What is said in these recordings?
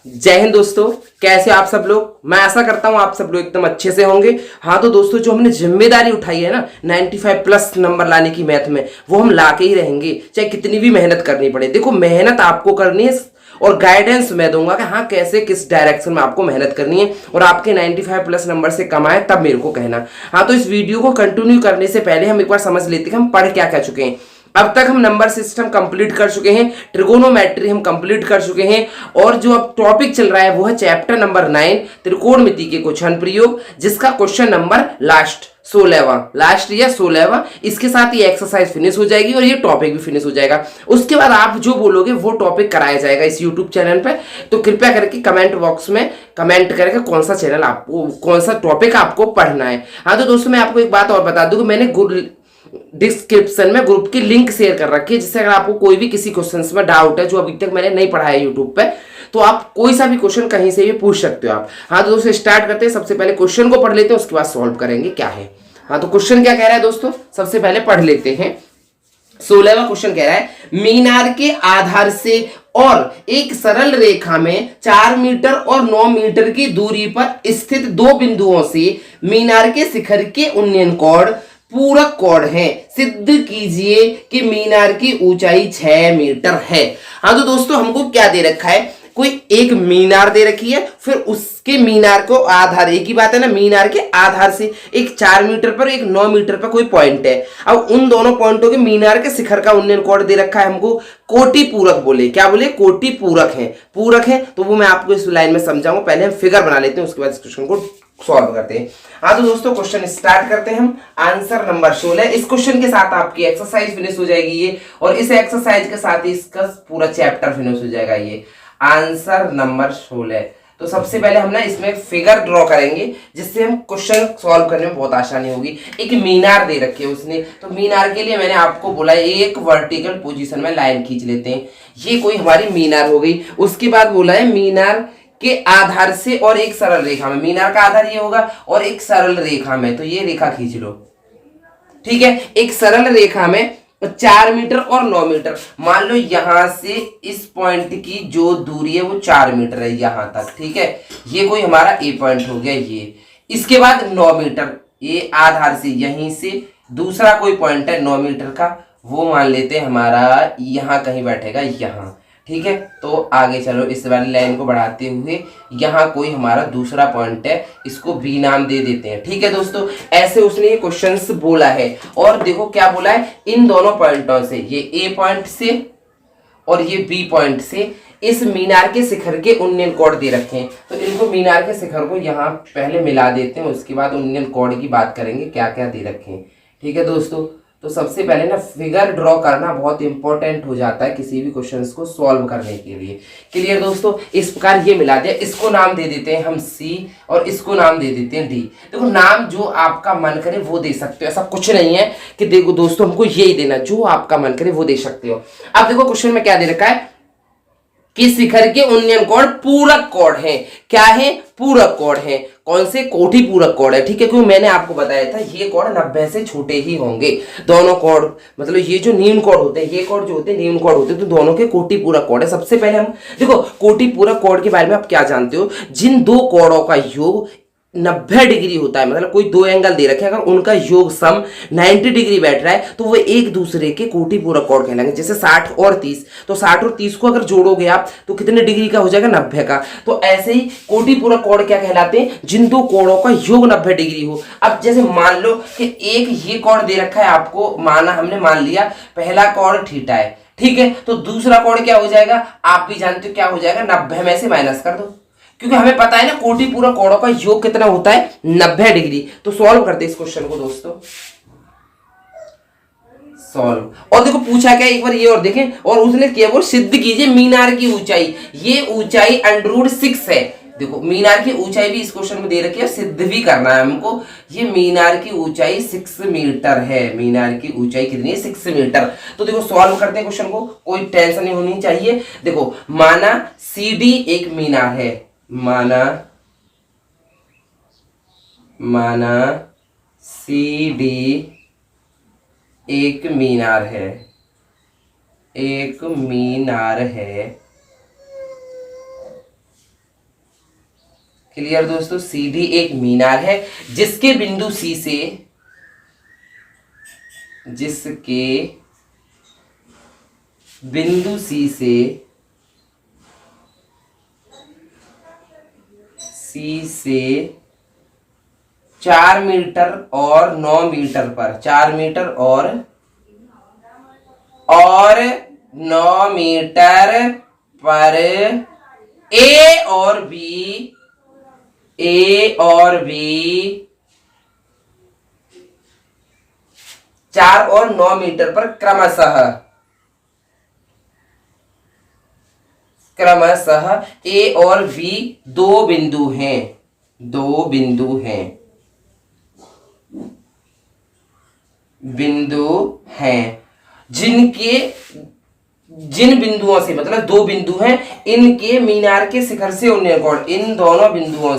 जय हिंद दोस्तों। कैसे आप सब लोग? मैं आशा करता हूं आप सब लोग एकदम अच्छे से होंगे। हाँ तो दोस्तों, जो हमने जिम्मेदारी उठाई है ना 95 प्लस नंबर लाने की मैथ में, वो हम ला के ही रहेंगे, चाहे कितनी भी मेहनत करनी पड़े। देखो, मेहनत आपको करनी है और गाइडेंस मैं दूंगा कि हाँ कैसे किस डायरेक्शन में आपको मेहनत करनी है और आपके 95 प्लस नंबर से कमाए, तब मेरे को कहना। हाँ तो इस वीडियो को कंटिन्यू करने से पहले हम एक बार समझ लेते हैं कि हम पढ़ क्या क्या चुके हैं। अब तक हम नंबर सिस्टम कंप्लीट कर चुके हैं, ट्रिगोनोमेट्री हम कंप्लीट कर चुके हैं, और जो अब टॉपिक चल रहा है वो है चैप्टर नंबर 9 त्रिकोणमिति के क्वेश्चन प्रयोग, जिसका क्वेश्चन नंबर लास्ट 16वां, लास्ट या 16वां। इसके साथ ये एक्सरसाइज फिनिश हो जाएगी और ये टॉपिक भी फिनिश हो जाएगा। उसके बाद आप जो बोलोगे वो टॉपिक कराया जाएगा इस यूट्यूब चैनल पे। तो कृपया करके कमेंट बॉक्स में कमेंट करके कौन सा चैनल आपको, कौन सा टॉपिक आपको पढ़ना है। हाँ तो दोस्तों, मैं आपको एक बात और बता दूं कि मैंने डिस्क्रिप्शन में ग्रुप की लिंक शेयर कर रखी है, जिससे अगर आपको कोई भी किसी क्वेश्चन में डाउट है जो अभी तक मैंने नहीं पढ़ा है यूट्यूब पे, तो आप कोई सा भी क्वेश्चन कहीं से भी पूछ सकते हो आप। हाँ तो दोस्तों, स्टार्ट करते हैं। सबसे पहले क्वेश्चन को पढ़ लेते हैं, उसके बाद सॉल्व करेंगे क्या है। हाँ तो क्वेश्चन क्या कह रहा है दोस्तों, सबसे पहले पढ़ लेते हैं। 16वां क्वेश्चन कह रहा है, मीनार के आधार से और एक सरल रेखा में 4 मीटर और 9 मीटर की दूरी पर स्थित दो बिंदुओं से मीनार के शिखर के उन्नयन कोण पूरक कोण है। सिद्ध कीजिए कि मीनार की ऊंचाई 6 मीटर है। हाँ तो दोस्तों, हमको क्या दे रखा है, कोई एक मीनार दे रखी है, फिर उसके मीनार को आधार, एक ही बात है ना, मीनार के आधार से एक 4 मीटर पर एक 9 मीटर पर कोई पॉइंट है। अब उन दोनों पॉइंटों के मीनार के शिखर का उन्नयन कोण दे रखा है हमको। कोटि पूरक बोले, क्या बोले, कोटि पूरक है। पूरक है तो वो मैं आपको इस लाइन में समझाऊंगा। पहले हम फिगर बना लेते हैं, उसके बाद इस क्वेश्चन को सॉल्व करते हैं। हाँ तो दोस्तों, क्वेश्चन स्टार्ट करते हैं हम। Answer number 16। इस क्वेश्चन के साथ आपकी एक्सरसाइज फिनिश हो जाएगी ये, और इस एक्सरसाइज के साथ ही इसका पूरा चैप्टर फिनिश हो जाएगा ये। Answer number 16। तो सबसे पहले हम ना इसमें फिगर ड्रॉ करेंगे, जिससे हम क्वेश्चन सॉल्व करने में बहुत आसानी होगी। एक मीनार दे रखी है उसने, तो मीनार के लिए मैंने आपको बोला एक वर्टिकल पोजीशन में लाइन खींच लेते हैं। ये कोई हमारी मीनार हो गई। उसके बाद बोला है मीनार के आधार से और एक सरल रेखा में, मीनार का आधार ये होगा और एक सरल रेखा में, तो ये रेखा खींच लो, ठीक है। एक सरल रेखा में 4 मीटर और 9 मीटर, मान लो यहां से इस पॉइंट की जो दूरी है वो 4 मीटर है यहां तक, ठीक है। ये कोई हमारा ए पॉइंट हो गया ये। इसके बाद 9 मीटर, ये आधार से यहीं से दूसरा कोई पॉइंट है 9 मीटर का, वो मान लेते हैं हमारा यहां कहीं बैठेगा यहां, ठीक है। तो आगे चलो, इस वाली लाइन को बढ़ाते हुए यहाँ कोई हमारा दूसरा पॉइंट है, इसको बी नाम दे देते हैं, ठीक है दोस्तों। ऐसे उसने ये क्वेश्चंस बोला है, और देखो क्या बोला है, इन दोनों पॉइंटों से, ये ए पॉइंट से और ये बी पॉइंट से इस मीनार के शिखर के उन्नयन कोण दे रखे हैं। तो इनको मीनार के शिखर को यहाँ पहले मिला देते हैं, उसके बाद उन्नयन कोण की बात करेंगे क्या क्या दे रखे हैं, ठीक है दोस्तों। तो सबसे पहले ना फिगर ड्रॉ करना बहुत इंपॉर्टेंट हो जाता है किसी भी क्वेश्चंस को सॉल्व करने के लिए। क्लियर दोस्तों, इस प्रकार ये मिला दिया, इसको नाम दे देते हैं हम सी और इसको नाम दे देते हैं डी। देखो, नाम जो आपका मन करे वो दे सकते हो, ऐसा कुछ नहीं है कि देखो दोस्तों हमको यही देना, जो आपका मन करे वो दे सकते हो। अब देखो क्वेश्चन में क्या दे रखा है कि शिखर के उन्नयन कोण पूरक कोण है। क्या है? पूरक कोण है। कौन से? कोटि पूरक कोण है, ठीक है। क्योंकि मैंने आपको बताया था ये कोण 90 से छोटे ही होंगे दोनों कोण, मतलब ये जो न्यून कोण होते हैं, ये कोण जो होते हैं न्यून कोण होते हैं, तो दोनों के कोटि पूरक कोण है। सबसे पहले हम देखो कोटि पूरक कोण के बारे में आप क्या जानते हो, जिन दो कोणों का योग 90 डिग्री होता है, मतलब कोई दो एंगल दे रखे हैं, अगर उनका योग सम 90 डिग्री बैठ रहा है तो वो एक दूसरे के कोटि पूरक कोण कहलाएंगे। जैसे 60 और 30, तो 60 और 30 को अगर जोड़ोगे आप तो कितने डिग्री का हो जाएगा? 90 का। तो ऐसे ही कोटि पूरक कोण क्या कहलाते हैं? जिन दो कोणों का योग 90 डिग्री हो। अब जैसे मान लो कि एक ये कोण दे रखा है आपको, माना हमने मान लिया पहला कोण थीटा है, ठीक है। तो दूसरा कोण क्या हो जाएगा? आप भी जानते हो क्या हो जाएगा, 90 में से माइनस कर दो, क्योंकि हमें पता है ना कोटि पूरक कोणों का योग कितना होता है, 90 डिग्री। तो सॉल्व करते हैं इस क्वेश्चन को दोस्तों, सॉल्व। और देखो पूछा क्या, एक बार ये और देखें, और उसने किया वो सिद्ध कीजिए मीनार की ऊंचाई। ये ऊंचाई √6 है। देखो मीनार की ऊंचाई भी इस क्वेश्चन में दे रखी है, सिद्ध भी करना है हमको। ये मीनार की ऊंचाई 6 मीटर है। मीनार की ऊंचाई कितनी है? 6 मीटर। तो देखो सॉल्व करते हैं क्वेश्चन को, कोई टेंशन नहीं होनी चाहिए। देखो माना CD एक मीनार है, माना CD एक मीनार है, एक मीनार है। क्लियर दोस्तों, सीडी एक मीनार है जिसके बिंदु सी से, जिसके बिंदु सी से 4 मीटर और 9 मीटर पर, 4 मीटर और 9 मीटर पर ए और बी 4 और 9 मीटर पर क्रमशः ए और बी दो बिंदु हैं जिन बिंदुओं से, मतलब दो बिंदु हैं, इनके मीनार के शिखर से उन्नयन कोण, इन दोनों बिंदुओं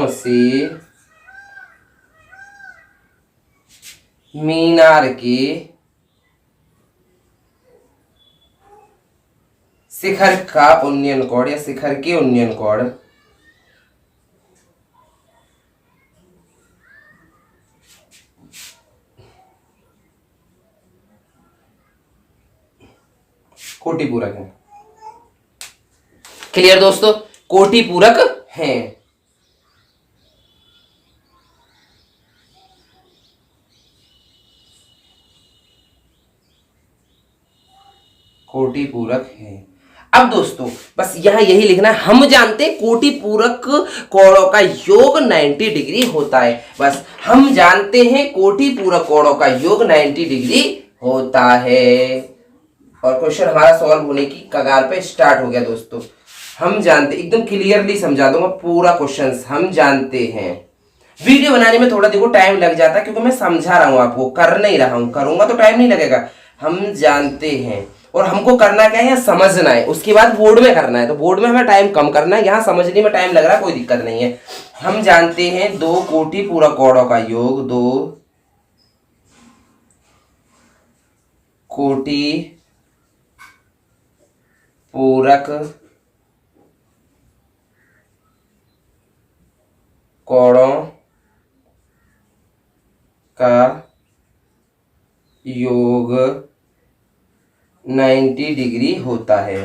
से मीनार के शिखर का उन्नयन कोण या शिखर के उन्नयन कोण कोटि पूरक है। क्लियर दोस्तों, कोटि पूरक हैं। कोटि पूरक है। अब दोस्तों बस यहां यही लिखना है, हम जानते हैं कोटि पूरक कोणों का योग 90 डिग्री होता है। बस हम जानते हैं कोटि पूरक कोणों का योग 90 डिग्री होता है। और क्वेश्चन हमारा सॉल्व होने की कगार पे स्टार्ट हो गया दोस्तों। हम जानते, एकदम क्लियरली समझा दूंगा पूरा क्वेश्चन। हम जानते हैं, वीडियो बनाने में थोड़ा देखो टाइम लग जाता है क्योंकि मैं समझा रहा हूं आपको, कर नहीं रहा हूं, करूंगा तो टाइम नहीं लगेगा। हम जानते हैं, और हमको करना क्या है, यहाँ समझना है, उसके बाद बोर्ड में करना है। तो बोर्ड में हमें टाइम कम करना है, यहाँ समझने में टाइम लग रहा है, कोई दिक्कत नहीं है। हम जानते हैं दो कोटि पूरक कोणों का योग, दो कोटि पूरक कोणों का योग 90 डिग्री होता है।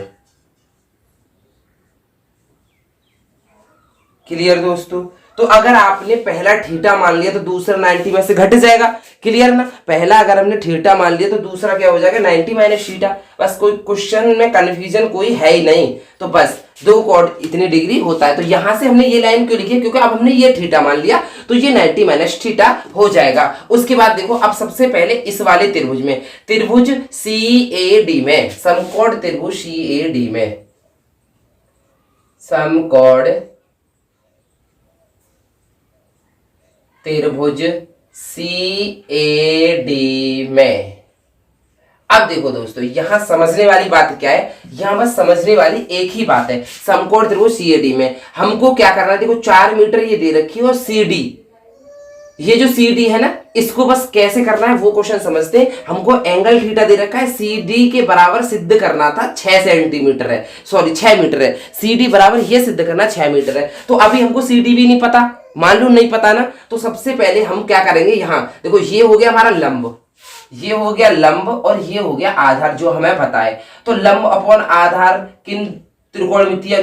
क्लियर दोस्तों, तो अगर आपने पहला थीटा मान लिया तो दूसरा 90 में से घट जाएगा। क्लियर ना, पहला अगर हमने थीटा मान लिया तो दूसरा क्या हो जाएगा, 90 माइनस थीटा। बस कोई क्वेश्चन में कंफ्यूजन कोई है ही नहीं। तो बस दो कोण इतनी डिग्री होता है। तो यहां से हमने ये लाइन क्यों लिखी है, क्योंकि अब हमने ये थीटा मान लिया तो ये 90 माइनस थीटा हो जाएगा। उसके बाद देखो, अब सबसे पहले इस वाले त्रिभुज में, त्रिभुज CAD में, समकोण त्रिभुज CAD में, समकोण त्रिभुज CAD में। अब देखो दोस्तों, यहां समझने वाली बात क्या है, यहां बस समझने वाली एक ही बात है। समकोण त्रिभुज CAD में हमको क्या करना है, देखो 4 मीटर ये दे रखी है, और CD, ये जो CD है ना, इसको बस कैसे करना है वो क्वेश्चन समझते हैं। हमको एंगल थीटा दे रखा है, CD के बराबर सिद्ध करना था 6 सेंटीमीटर है, सॉरी 6 मीटर है। CD बराबर ये सिद्ध करना 6 मीटर है। तो अभी हमको CD भी नहीं पता, मान लो नहीं पता ना, तो सबसे पहले हम क्या करेंगे, यहां देखो ये हो गया हमारा लंब, ये हो गया लंब, और ये हो गया आधार जो हमें पता है। तो लंब अपॉन आधार किन त्रिकोणमितीय,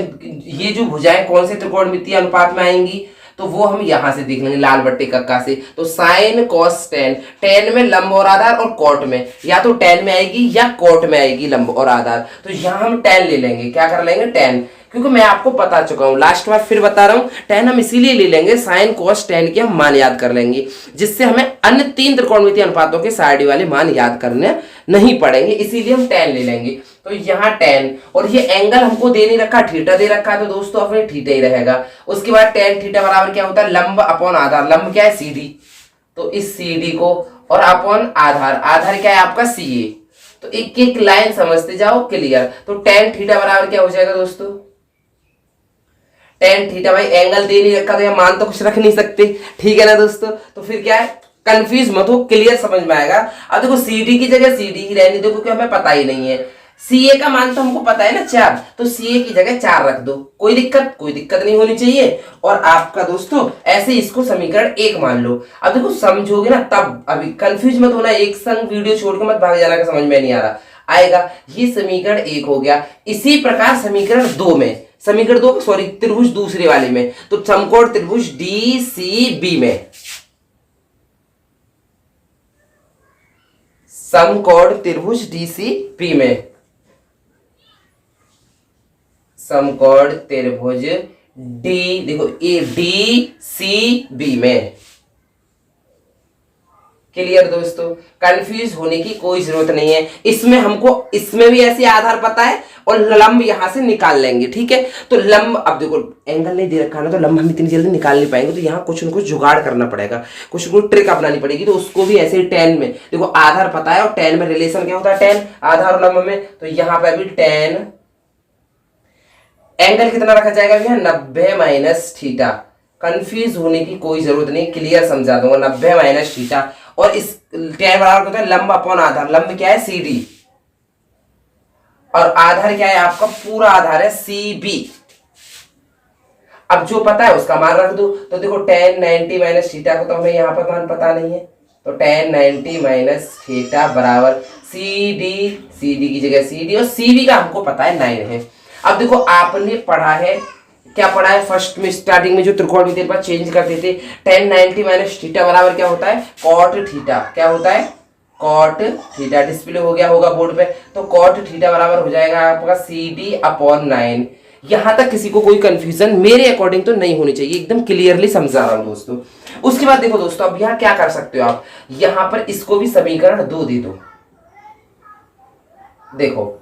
ये जो भुजाएं कौन से त्रिकोणमितीय अनुपात में आएंगी, तो वो हम यहां से देख लेंगे लाल बट्टे कक्का से। तो साइन कॉस टेन, टेन में लंब और आधार, और कॉट में या तो टेन में आएगी या कॉट में आएगी लंब और आधार। तो यहां हम टेन ले लेंगे, क्या कर लेंगे, टेन, क्योंकि मैं आपको बता चुका हूं, लास्ट बार फिर बता रहा हूं, टेन हम इसीलिए ले लेंगे, साइन कॉस टेन के हम मान याद कर लेंगे, जिससे हमें अन्य 3 त्रिकोणमितीय अनुपातों के साइड वाले मान याद करने नहीं पड़ेंगे, इसीलिए हम टेन ले लेंगे। तो यहाँ टेन, और ये एंगल हमको दे नहीं रखा, थीटा दे रखा है, तो दोस्तों अपने थीटा ही रहेगा। उसके बाद टेन थीटा बराबर क्या होता है, लंब अपॉन आधार, लंब क्या है CD, तो इस CD को, और अपॉन आधार, आधार क्या है आपका CA। तो एक एक लाइन समझते जाओ, क्लियर। तो टेन थीटा बराबर क्या हो जाएगा दोस्तों, टेन थीटा, भाई एंगल दे नहीं रखा तो यहाँ मान तो कुछ रख नहीं सकते, ठीक है ना दोस्तों। तो फिर क्या है, कंफ्यूज मत हो, क्लियर समझ में आएगा। अब देखो CD की जगह CD ही रहने दो क्योंकि हमें पता ही नहीं है। CA का मान तो हमको पता है ना 4, तो CA की जगह 4 रख दो, कोई दिक्कत नहीं होनी चाहिए। और आपका दोस्तों ऐसे इसको समीकरण 1 मान लो। अब देखो समझोगे ना तब, अभी कंफ्यूज मत होना, एक संग वीडियो छोड़ के मत भाग जाना कि समझ में नहीं आ रहा, आएगा। ये समीकरण 1 हो गया। इसी प्रकार समीकरण 2 में, समीकरण 2 सॉरी त्रिभुज दूसरे वाले में, तो समकोण त्रिभुज DCB में, समकोण त्रिभुज DCB में, समकोण त्रिभुज देखो DCB में। क्लियर दोस्तों, कंफ्यूज होने की कोई जरूरत नहीं है। इसमें हमको, इसमें भी ऐसे आधार पता है और लंब यहां से निकाल लेंगे, ठीक है। तो लंब, अब देखो एंगल नहीं दे रखा ना, तो लंब हम इतनी जल्दी निकाल नहीं पाएंगे, तो यहाँ कुछ न कुछ जुगाड़ करना पड़ेगा, कुछ न कुछ ट्रिक अपनानी पड़ेगी। तो उसको भी ऐसे ही tan में, देखो आधार पता है और tan में रिलेशन क्या होता है, tan आधार और लंब में, तो यहाँ पे भी tan एंगल कितना रखा जाएगा भैया, 90 माइनस थीटा। कंफ्यूज होने की कोई जरूरत नहीं, क्लियर समझा दूंगा, 90 माइनस थीटा। और इस tan बराबर होता है लंब अपॉन आधार, लंब क्या है CD और आधार क्या है आपका, पूरा आधार है CB। अब जो पता है उसका मान रख दो। तो देखो tan 90 माइनस थीटा को तो हमें यहाँ पर मान पता नहीं है, तो tan 90 माइनस थीटा बराबर CD की जगह CD और CB का हमको पता है 9 है। अब देखो आपने पढ़ा है, क्या पढ़ा है फर्स्ट में, स्टार्टिंग में जो त्रिकोण भी पर चेंज करते थे, tan 90 माइनस थीटा बराबर क्या होता है, cot थीटा। क्या होता है, cot थीटा। डिस्प्ले हो गया होगा बोर्ड पे, तो cot थीटा बराबर हो जाएगा आपका CD अपॉन 9। यहां तक किसी को कोई कंफ्यूजन मेरे अकॉर्डिंग तो नहीं होनी चाहिए, एकदम क्लियरली समझा रहा हूं दोस्तों। उसके बाद देखो दोस्तों, अब यहां क्या कर सकते हो आप, यहां पर इसको भी समीकरण 2 दे दो। देखो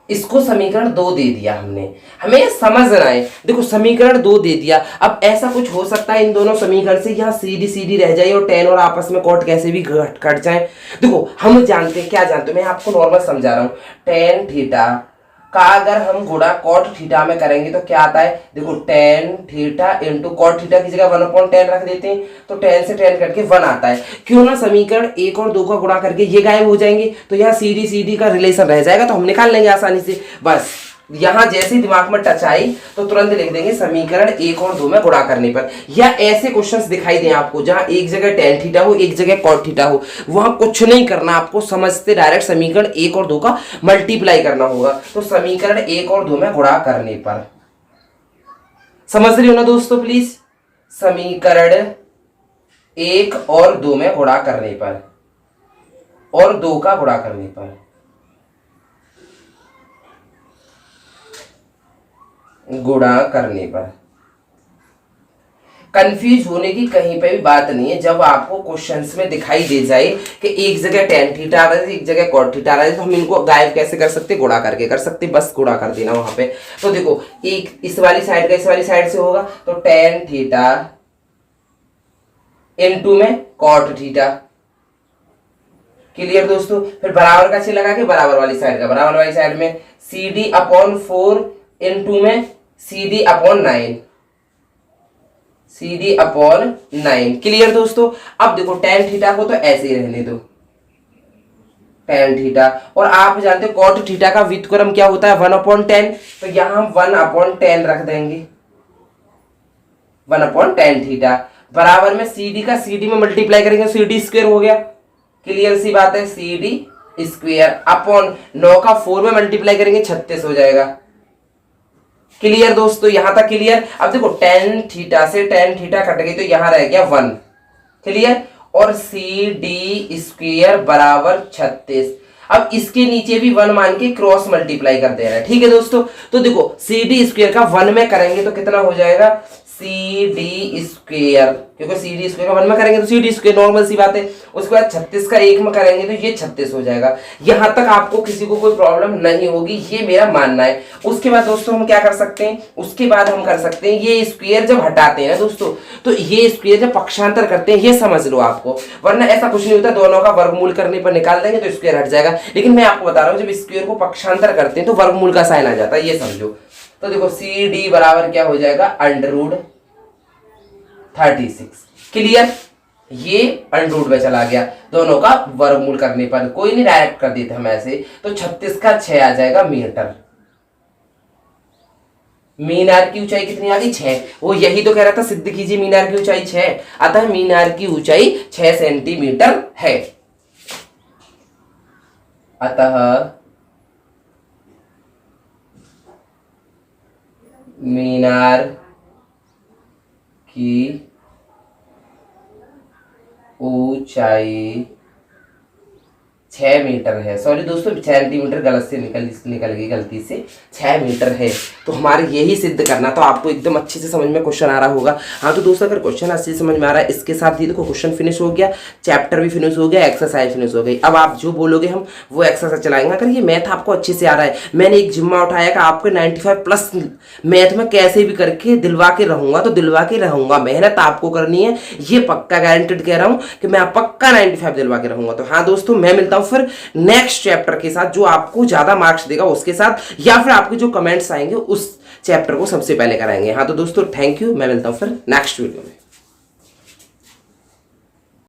इसको समीकरण 2 दे दिया हमने, हमें समझना है। देखो समीकरण 2 दे दिया, अब ऐसा कुछ हो सकता है इन दोनों समीकरण से यहाँ CD रह जाए और tan और आपस में cot कैसे भी कट जाए। देखो हम जानते हैं, क्या जानते हैं, मैं आपको नॉर्मल समझा रहा हूँ। tan थीटा का अगर हम गुणा cot थीटा में करेंगे तो क्या आता है, देखो tan theta into cot theta की जगह 1/10 रख देते हैं, तो tan से tan कट के 1 आता है। क्यों ना समीकरण 1 और 2 का गुणा करके ये गायब हो जाएंगे, तो यहाँ CD का रिलेशन रह जाएगा, तो हम निकाल लेंगे आसानी से। बस यहां जैसे ही दिमाग में टच आई तो तुरंत लिख देंगे समीकरण 1 और 2 में गुणा करने पर। या ऐसे क्वेश्चंस दिखाई दें आपको जहां एक जगह tan थीटा हो, एक जगह cot थीटा हो, वहां कुछ नहीं करना आपको, समझते डायरेक्ट समीकरण 1 और 2 का मल्टीप्लाई करना होगा। तो समीकरण 1 और 2 में गुणा करने पर, समझ रही हो ना दोस्तों प्लीज, समीकरण 1 और 2 में गुणा करने पर, और 2 का गुणा करने पर, गुणा करने पर। कंफ्यूज होने की कहीं पे भी बात नहीं है। जब आपको क्वेश्चंस में दिखाई दे जाए कि एक जगह tan थीटा आ रहा है, एक जगह cot थीटा आ रहा है, तो हम इनको गायब कैसे कर सकते, गुणा करके कर सकते, बस गुणा कर देना वहां पे। तो देखो एक इस वाली साइड का इस वाली साइड से होगा, तो tan थीटा इनटू में cot थीटा। क्लियर दोस्तों, फिर बराबर का चिन्ह लगा के बराबर वाली साइड का, बराबर वाली साइड में CD अपॉन 4 इनटू में CD upon 9, CD upon 9। Clear दोस्तों। अब देखो tan थीटा को तो ऐसे ही रहने दो, tan थीटा, और आप जानते हो cot थीटा का व्युत्क्रम क्या होता है, 1/10, तो यहां हम 1/10 रख देंगे, 1/10 थीटा बराबर में CD का CD में मल्टीप्लाई करेंगे, CD स्क्वायर हो गया। क्लियर सी बात है, CD स्क्वायर अपॉन 9 का 4 में मल्टीप्लाई करेंगे, 36 हो जाएगा। क्लियर दोस्तों, यहां तक क्लियर। अब देखो tan थीटा से tan थीटा कट गई, तो यहां रह गया 1। क्लियर, और CD स्क्वायर बराबर 36। अब इसके नीचे भी 1 मान के क्रॉस मल्टीप्लाई कर दे रहा है, ठीक है दोस्तों। तो देखो CD स्क्वायर का 1 में करेंगे तो कितना हो जाएगा, CD स्क्वायर, क्योंकि CD स्क्वायर का 1 में करेंगे तो CD स्क्वायर, नॉर्मल सी बात है। उसके बाद 36 का 1 में करेंगे तो ये 36 हो जाएगा। यहां तक आपको किसी को कोई प्रॉब्लम नहीं होगी, ये मेरा मानना है। उसके बाद दोस्तों हम क्या कर सकते हैं, उसके बाद हम कर सकते हैं, ये स्क्वायर जब हटाते हैं ना दोस्तों, तो ये स्क्वायर जब पक्षांतर करते हैं, ये समझ लो आपको, वरना ऐसा कुछ नहीं होता, दोनों का वर्गमूल करने पर निकाल देंगे तो स्क्वायर हट जाएगा। लेकिन मैं आपको बता रहा हूं, जब स्क्वायर को पक्षांतर करते हैं तो वर्गमूल का साइन आ जाता है, ये समझो। तो देखो CD बराबर क्या हो जाएगा, √36। क्लियर, ये अंडरूट में चला गया, दोनों का वर्गमूल करने पर, कोई नहीं डायरेक्ट कर देते हम ऐसे, तो 36 का 6 आ जाएगा मीटर। मीनार की ऊंचाई कितनी आ गई 6। वो यही तो कह रहा था, सिद्ध कीजिए मीनार की ऊंचाई 6, अतः मीनार की ऊंचाई 6 सेंटीमीटर है। अतः मीनार की ऊंचाई 6 मीटर है। सॉरी दोस्तों, सेंटीमीटर गलत से निकल गई गलती से, 6 मीटर है। तो हमारे यही सिद्ध करना, तो आपको एकदम अच्छे से समझ में क्वेश्चन आ रहा होगा। हाँ तो दोस्तों, अगर क्वेश्चन अच्छे से समझ में आ रहा है, इसके साथ ही देखो क्वेश्चन फिनिश हो गया, चैप्टर भी फिनिश हो गया, एक्सरसाइज फिनिश हो गई। अब आप जो बोलोगे हम वो एक्सरसाइज चलाएंगे। अगर ये मैथ आपको अच्छे से आ रहा है, मैंने एक जिम्मा उठाया कि आपके 95 प्लस मैथ में कैसे भी करके दिलवा के रहूंगा, तो दिलवा के रहूंगा। मेहनत आपको करनी है, ये पक्का गारंटेड कह रहा हूं कि मैं पक्का 95 दिलवा के रहूंगा। तो हाँ दोस्तों, मैं मिलता हूं फिर नेक्स्ट चैप्टर के साथ, जो आपको ज्यादा मार्क्स देगा उसके साथ, या फिर आपके जो कमेंट्स आएंगे उस चैप्टर को सबसे पहले कराएंगे। हाँ तो दोस्तों, थैंक यू, मैं मिलता हूं फिर नेक्स्ट वीडियो में।